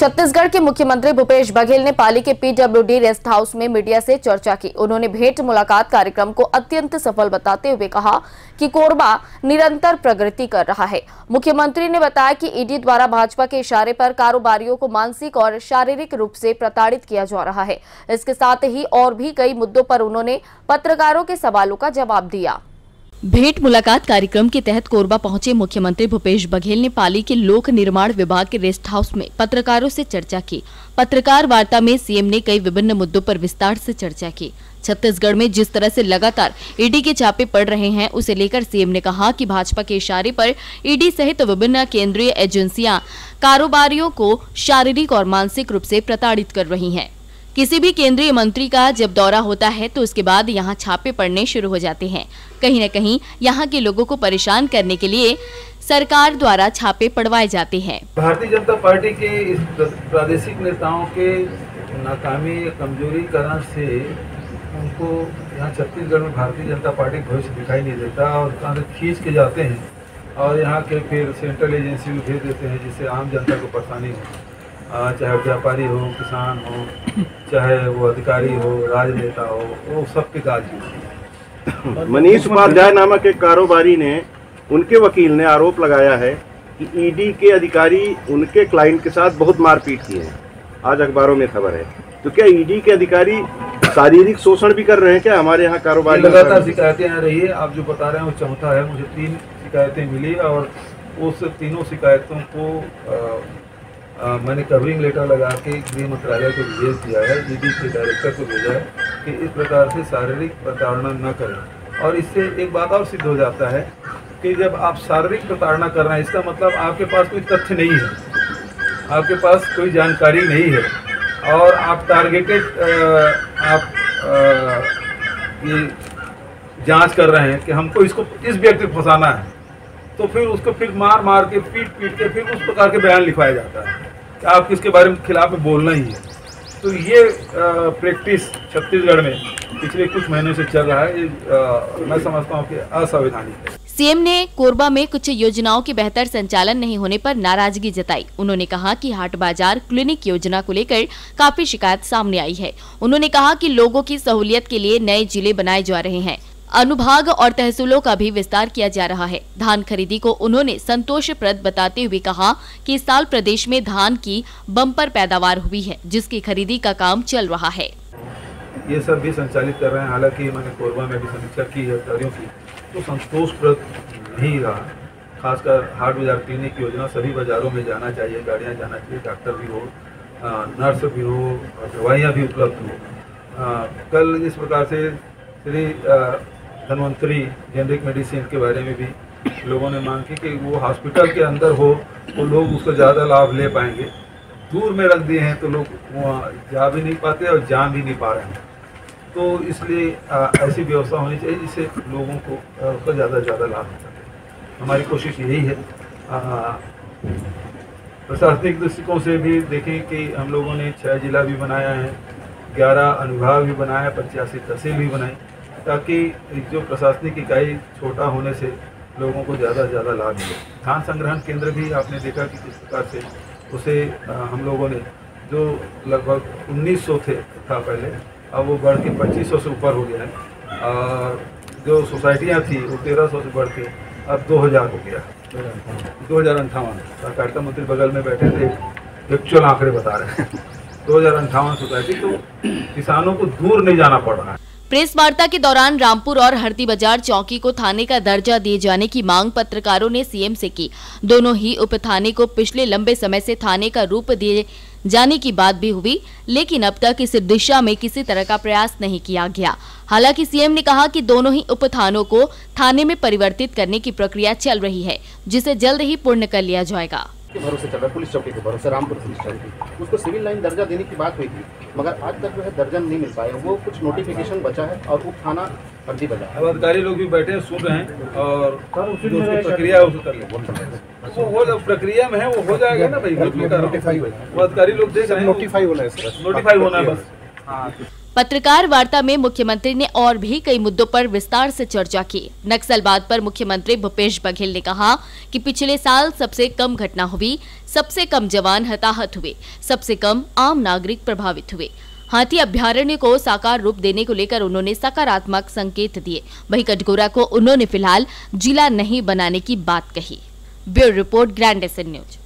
छत्तीसगढ़ के मुख्यमंत्री भूपेश बघेल ने पाली के पीडब्ल्यूडी रेस्ट हाउस में मीडिया से चर्चा की। उन्होंने भेंट मुलाकात कार्यक्रम को अत्यंत सफल बताते हुए कहा कि कोरबा निरंतर प्रगति कर रहा है। मुख्यमंत्री ने बताया कि ईडी द्वारा भाजपा के इशारे पर कारोबारियों को मानसिक और शारीरिक रूप से प्रताड़ित किया जा रहा है। इसके साथ ही और भी कई मुद्दों पर उन्होंने पत्रकारों के सवालों का जवाब दिया। भेंट मुलाकात कार्यक्रम के तहत कोरबा पहुंचे मुख्यमंत्री भूपेश बघेल ने पाली के लोक निर्माण विभाग के रेस्ट हाउस में पत्रकारों से चर्चा की। पत्रकार वार्ता में सीएम ने कई विभिन्न मुद्दों पर विस्तार से चर्चा की। छत्तीसगढ़ में जिस तरह से लगातार ईडी के छापे पड़ रहे हैं, उसे लेकर सीएम ने कहा कि भाजपा के इशारे पर ईडी सहित विभिन्न केंद्रीय एजेंसियां कारोबारियों को शारीरिक और मानसिक रूप से प्रताड़ित कर रही हैं। किसी भी केंद्रीय मंत्री का जब दौरा होता है तो उसके बाद यहाँ छापे पड़ने शुरू हो जाते हैं। कहीं न कहीं यहाँ के लोगों को परेशान करने के लिए सरकार द्वारा छापे पड़वाए जाते हैं। भारतीय जनता पार्टी के इस प्रादेशिक नेताओं के नाकामी कमजोरी कारण से उनको यहाँ छत्तीसगढ़ में भारतीय जनता पार्टी भविष्य दिखाई नहीं देता और कहाँ से खींच के जाते हैं और यहाँ के फिर सेंट्रल एजेंसी में भेज देते हैं, जिससे आम जनता को परेशानी हो, चाहे व्यापारी हो, किसान हो, चाहे वो अधिकारी हो, राजनेता हो, वो सबके काज होती है। मनीष उपाध्याय नामक एक कारोबारी ने, उनके वकील ने आरोप लगाया है कि ईडी के अधिकारी उनके क्लाइंट के साथ बहुत मारपीट की है। आज अखबारों में खबर है। तो क्या ईडी के अधिकारी शारीरिक शोषण भी कर रहे हैं क्या हमारे यहाँ कारोबारी? लगातार शिकायतें आ रही है। आप जो बता रहे हैं वो चौथा है। मुझे 3 शिकायतें मिली और उस तीनों शिकायतों को मैंने कवरिंग लेटर लगा के गृह मंत्रालय को भेज दिया है, ईडी के डायरेक्टर को भेजा है कि इस प्रकार से शारीरिक प्रताड़ना न करें। और इससे एक बात और सिद्ध हो जाता है कि जब आप शारीरिक प्रताड़ना कर रहे हैं, इसका मतलब आपके पास कोई तथ्य नहीं है, आपके पास कोई जानकारी नहीं है और आप टारगेटेड ये जांच कर रहे हैं कि हमको इस व्यक्ति को फंसाना है, तो फिर उसको फिर मार के पीट के फिर उस प्रकार के बयान लिखवाया जाता है कि आप किसके बारे में खिलाफ में बोलना ही है। तो ये प्रैक्टिस छत्तीसगढ़ में पिछले कुछ महीनों से चल रहा है। मैं समझता हूँ कि असंवैधानिक है। सीएम ने कोरबा में कुछ योजनाओं के बेहतर संचालन नहीं होने पर नाराजगी जताई। उन्होंने कहा कि हाट बाजार क्लिनिक योजना को लेकर काफी शिकायत सामने आई है। उन्होंने कहा कि लोगों की सहूलियत के लिए नए जिले बनाए जा रहे हैं। अनुभाग और तहसीलों का भी विस्तार किया जा रहा है। धान खरीदी को उन्होंने संतोषप्रद बताते हुए कहा कि इस साल प्रदेश में धान की बम्पर पैदावार हुई है, जिसकी खरीदी का काम चल रहा है। ये सब भी संचालित कर रहे हैं। हालांकि मैंने कोरबा में भी समीक्षा की है अधिकारियों की, तो संतोषप्रद नहीं रहा। खासकर हाट बाजार क्लिनिक योजना सभी बाजारों में जाना चाहिए, गाड़ियाँ जाना चाहिए, डॉक्टर भी हो, नर्स भी हो, दवाइयाँ भी उपलब्ध हो। कल इस प्रकार से श्री धन्वंतरी जेनरिक मेडिसिन के बारे में भी लोगों ने मांग की कि वो हॉस्पिटल के अंदर हो तो लोग उसका ज़्यादा लाभ ले पाएंगे। दूर में रख दिए हैं तो लोग वहाँ जा भी नहीं पाते और जान भी नहीं पा रहे हैं। तो इसलिए ऐसी व्यवस्था होनी चाहिए जिससे लोगों को उसका ज़्यादा से ज़्यादा लाभ हो सके। हमारी कोशिश यही है। प्रशासनिक दृष्टिकोण से भी देखें कि हम लोगों ने 6 जिला भी बनाया है, 11 अनुभाग भी बनाया, 85 तहसील भी बनाई, ताकि जो प्रशासनिक इकाई छोटा होने से लोगों को ज़्यादा से ज़्यादा लाभ मिले। धान संग्रहण केंद्र भी आपने देखा कि किस प्रकार से उसे हम लोगों ने, जो लगभग 1900 था पहले, अब वो बढ़ के 2500 से ऊपर हो गया है। और जो सोसाइटियाँ थी वो 1300 से बढ़ के अब 2000 हो गया, 2058। सहकारिता मंत्री बगल में बैठे थे, एक्चुअल आंकड़े बता रहे हैं 2058 सोसाइटी। तो किसानों को दूर नहीं जाना पड़ रहा है। प्रेस वार्ता के दौरान रामपुर और हरदी बाजार चौकी को थाने का दर्जा दिए जाने की मांग पत्रकारों ने सीएम से की। दोनों ही उप थाने को पिछले लंबे समय से थाने का रूप दिए जाने की बात भी हुई, लेकिन अब तक इस दिशा में किसी तरह का प्रयास नहीं किया गया। हालांकि सीएम ने कहा कि दोनों ही उप थानों को थाने में परिवर्तित करने की प्रक्रिया चल रही है, जिसे जल्द ही पूर्ण कर लिया जाएगा। के भरोसे चल रहा है, पुलिस चौकी के भरोसे, रामपुर पुलिस चौकी, उसको सिविल लाइन दर्जा देने की बात हुई थी, मगर आज तक जो है दर्जा नहीं मिल पाया। वो कुछ नोटिफिकेशन बचा है और उप थाना हरदी बाजार। अब अधिकारी लोग भी बैठे हैं, सुन रहे हैं और जो प्रक्रिया है उसको कर लेंगे। वो प्रक्रिया में है, वो हो जाएगा ना भाई। वो अधिकारी लोग देख रहे हैं, नोटिफाई होना है, बस। पत्रकार वार्ता में मुख्यमंत्री ने और भी कई मुद्दों पर विस्तार से चर्चा की। नक्सलवाद पर मुख्यमंत्री भूपेश बघेल ने कहा कि पिछले साल सबसे कम घटना हुई, सबसे कम जवान हताहत हुए, सबसे कम आम नागरिक प्रभावित हुए। हाथी अभ्यारण्य को साकार रूप देने को लेकर उन्होंने सकारात्मक संकेत दिए। वहीं कटघोरा को उन्होंने फिलहाल जिला नहीं बनाने की बात कही। Bureau report, grand SN news.